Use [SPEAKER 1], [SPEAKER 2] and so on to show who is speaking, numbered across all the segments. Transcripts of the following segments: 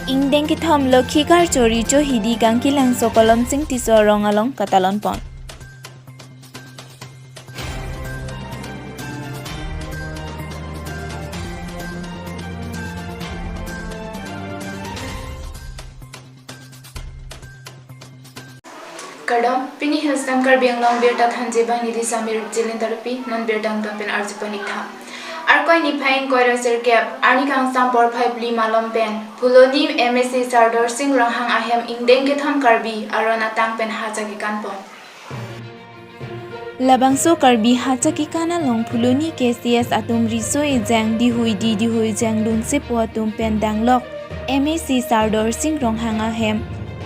[SPEAKER 1] Ingdeng kithom lokhi kar chori cho hidi gangki lang so kolom sing tiso rong along katalon pon.
[SPEAKER 2] Kadam pini hilstam Karbi Anglong berta thanje bani di samir jilin terapi non bertang tampen arjipanik tha. Arkoi ni phain koira serkep ani kang sam por phai bli malom pen phuloni MSc sardor sing ranghang ahem ingdeng ke tham Karbi arona tang pen haja ki kanpon.
[SPEAKER 1] Labangso Karbi hacha ki kana long phuloni KCS atum riso e jang di hui jang dun se po atum pen danglok MSc sardor sing ranghang ahem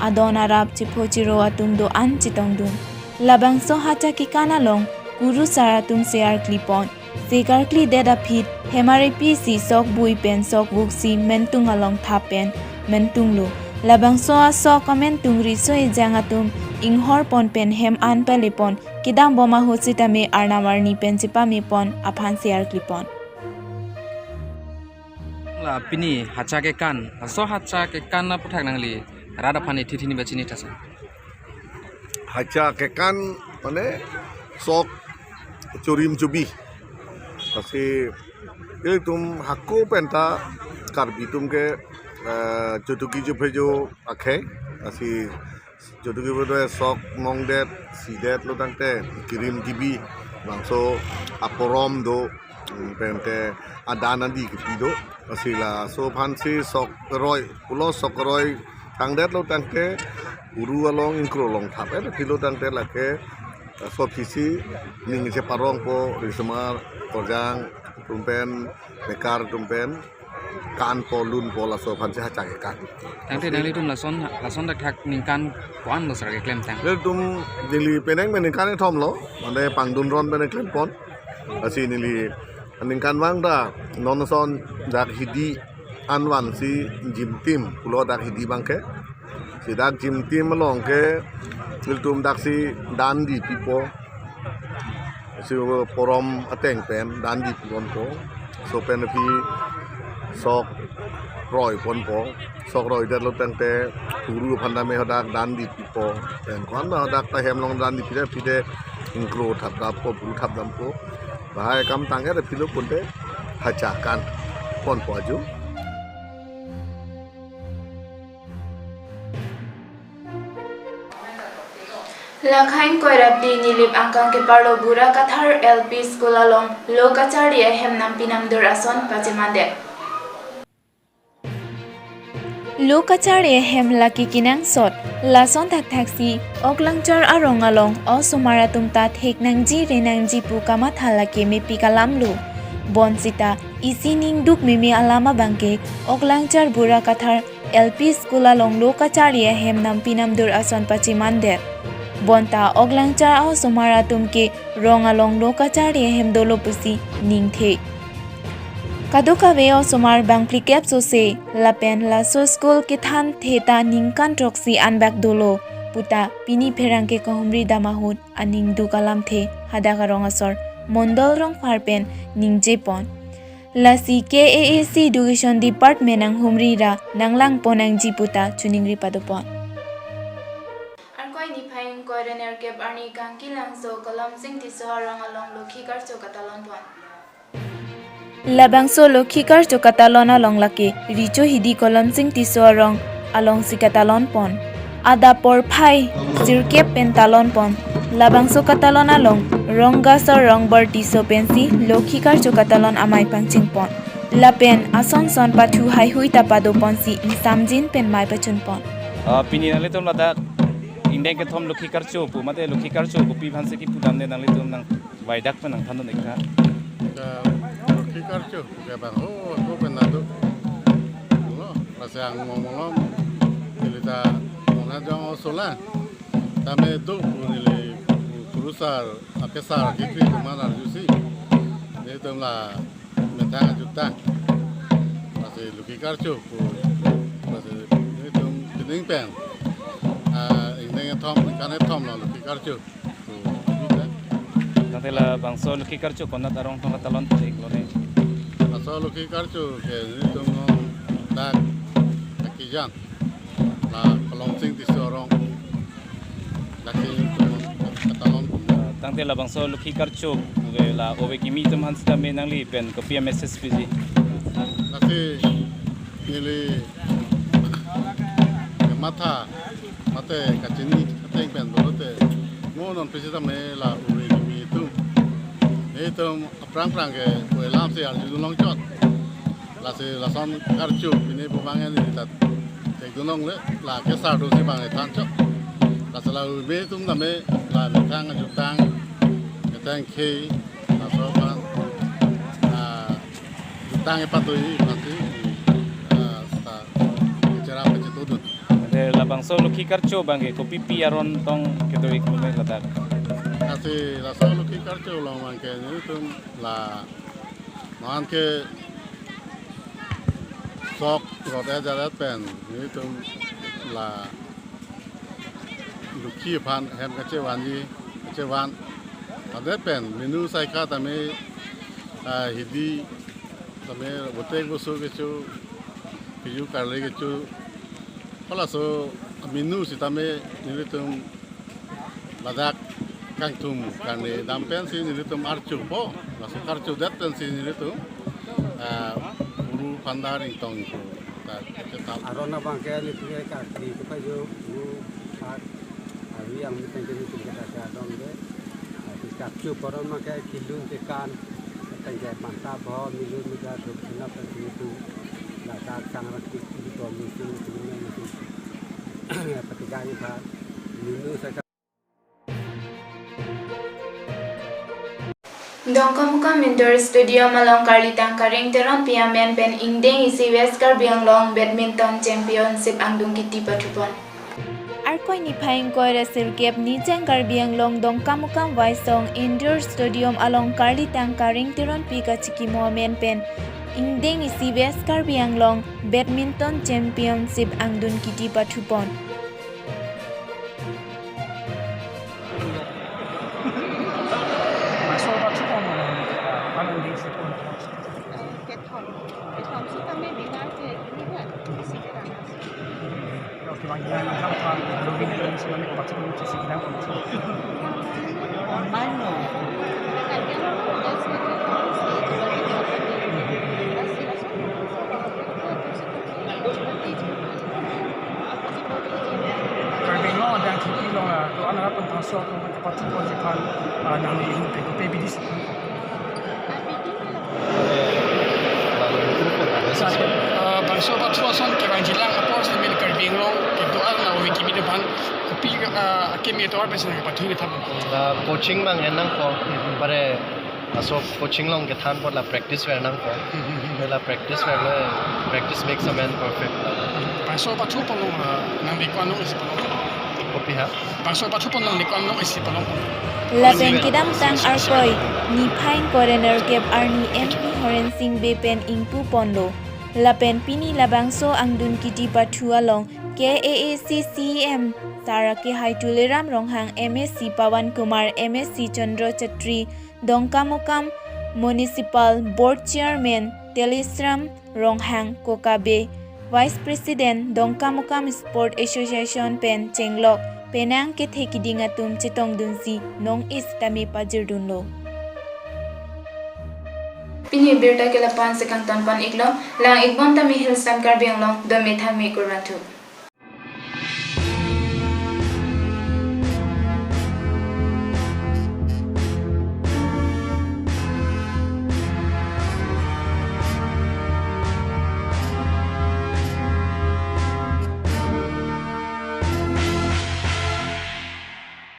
[SPEAKER 1] adon arab chiphojiro atum do an chitong dun. Labangso hacha ki kana long guru saratum sear klipon. Segar kli deda phit hemare PC sok bui pen sok buksi mentung along thapen mentung lu labang soa so comment tungri so e jangatum inghor pon pen hem an pelepon kidam boma hosita me arnamarni pen chipa me pon aphan sear klipon
[SPEAKER 3] la pini hacha ke kan so hacha ke kan na puthak nangli rada phani thithini bachini thasa
[SPEAKER 4] hacha ke kan mane sok churim chubi kasi ini tum hakku penta Karbi tum ke jodoki jo akhe kasi jodoki bedo sok mongdet sidet lo tangte kirim tibi langso aporom do pente adana di kido kasi la so phansi sok roi pulo sok roi tangdet lo tangte uru along inkro long thape kilo tangte lake so kisi ning se parong po rismar Kojang tumpen bekar tumpen kan po lun po la so phanse hacha ke kan
[SPEAKER 3] tangte dangli tum lason dak thak ningkan kwan lo sarage klem tang
[SPEAKER 4] le tum dili peneng men kan thom lo mane pangdun ron ben klem pon asi nili ningkan wang da non son dak hidi anwan si jim tim pulo dak hidi bangke si dak jim tim long ke tum dak si dan di pipo si porom ateng pen dan di pon po so pen pi sok roi pon po sok roi dat lo tangte guru phanda me hodak dan di po pen kon hodak ta hem long dan di pide ingkro thap da po buru thap dam po bahai kam tangge de pilo ponte hacakan pon po aju
[SPEAKER 2] Lakhain koirapdi nilip angkang ke parlo bura kathar LP school along lokachari ahem nampinam durason pachimande.
[SPEAKER 1] lokachare hem laki kinang sot lason thak thaksi oklangchar arong along o sumaratum ta theknangji renangji pu kama thalake me pikalamlu bonsita isining duk mimi alama bangke oklangchar bura kathar LP school along lokachari ahem nampinam durason pachimande bonta oglangchar au somara tumke rongalong lokachari hem dolo pusi ningthe kadoka veo somar bangpli cap so se lapen la so school ke than theta ningkan troksi anbak dolo puta pini pherangke kohumri damahut aning dukalam the hadaka rongasor mondol rong farpen ningje pon lasi KAAC education department ang humri ra nanglang ponang jiputa chuningri padopon
[SPEAKER 2] Ni phain koiraner ke arni gangki langso kolam sing tiso rong along lokhi kar so katalon pon.
[SPEAKER 1] Labangso lokhikar jo katalon along lake richo hidi kolam sing tiso rong along si katalon pon ada por phai sirke pentalon pon labangso katalon along ronga so rong bar tiso pensi lokhikar jo katalon amai pangching pon lapen ason son pathu hai hui tapado pon si samjin pen mai pachun pon
[SPEAKER 5] pini nale tom lada Indeng ke thom lokhi karcho pu mate lokhi karcho pu pi phanse ki pudam de nangli tum nang waidak pa nang thando nekha
[SPEAKER 4] lokhi karcho ke bang ko penado no pasang ngomong dilita mona jang sola tame do nile kurusar apesar kikri tumana jusi ne tum la meta juta pase lokhi karcho pu pase ne tum tining pen thom kan thom lo lokhi karcho
[SPEAKER 5] tante la bangso lokhi karcho konna tarong thong talon thik lo ne
[SPEAKER 4] aso lokhi karcho ke tum da ki
[SPEAKER 6] gian là kolong sing ti sorong laki katalon
[SPEAKER 5] tangte labang so lukhi karcho la obe kimi tum hans ta me nangli pen ko PMSS PG
[SPEAKER 6] laki nili mata mate kachini kateng pen bolote ngonon pesita me la obe kimi tu itu perang-perang ke welam sih al gunung cot la son karcu ini bumangan ini tat ke gunung le la ke sardu sih bang etan cok la selalu be tum name la letang jutang letang ke la so kan jutang e patui nanti sta cara pecetudut
[SPEAKER 5] de labang so lukhi karcho bange ko pipi aron tong kedo ik me ladak
[SPEAKER 6] así la solo que carcho lo man que ni tum la man que sok rode jadat pen ni tum la luki pan hem kacewan ade pen menu sai ka tame hidi tame bote bosu ke chu piu karle ke chu pala so menu si tame ni tum ladak kang tum karne dampen si ni tum archu po la so archu dat pen si ni tum uru pandaring tong ko ta ta
[SPEAKER 7] arona bangke ni punya kaki kita jo hak hari yang mungkin jadi kita ada dong de kita cuci orang makai kilun tekan tengah mantap bahwa milun muda tu kenapa itu lah tak sangat di dalam musim sebelumnya musim ketika ini minu saya
[SPEAKER 2] Dongkamukam Indoor Stadium along Karlitang Karing Teron Piamen Pen Ingdeng isi West Karbi Anglong Badminton Championship Angdung Kiti Patupon.
[SPEAKER 1] Arkoi ni phaing koira sirgep ni jang Karbi Anglong Dongkamukam Waisong Indoor Stadium along Karlitang Karing Teron Pika Chiki Momen Pen Ingdeng isi West Karbi Anglong Badminton Championship Angdung Kiti Patupon.
[SPEAKER 8] Bangsa batua son kerang jilang apor semen Karbi Anglong itu arna wiki mi depan kopi kemi itu apa sih patu kita
[SPEAKER 9] coaching mang enang ko pare asok coaching long ke than por la practice ver nang ko la practice makes a man perfect
[SPEAKER 8] bangsa batu polong nang di kuano isi polong
[SPEAKER 9] kopi ha
[SPEAKER 8] bangsa batu polong di kuano isi polong
[SPEAKER 1] Lapen kidam tang arkoi ni phaing korener gap arni MP Horen Singh Bepen ingpu ponlo Lapen pini labangso angdun kiti patualong KAACCM Sarake Haituleram Ronghang MSc Pawan Kumar MSc Chandra Chatri Dongkamukam Municipal Board Chairman Telisram Ronghang Kokabe Vice President Dongkamukam Sport Association Pen Chenglok Penang ke thekidingatum chitong dunsi nong is tami pajirdunlo
[SPEAKER 2] Pini berta ke lapan sekang tanpan iklong lang igbon tami hilstan Karbi Anglong do metha me kurbantu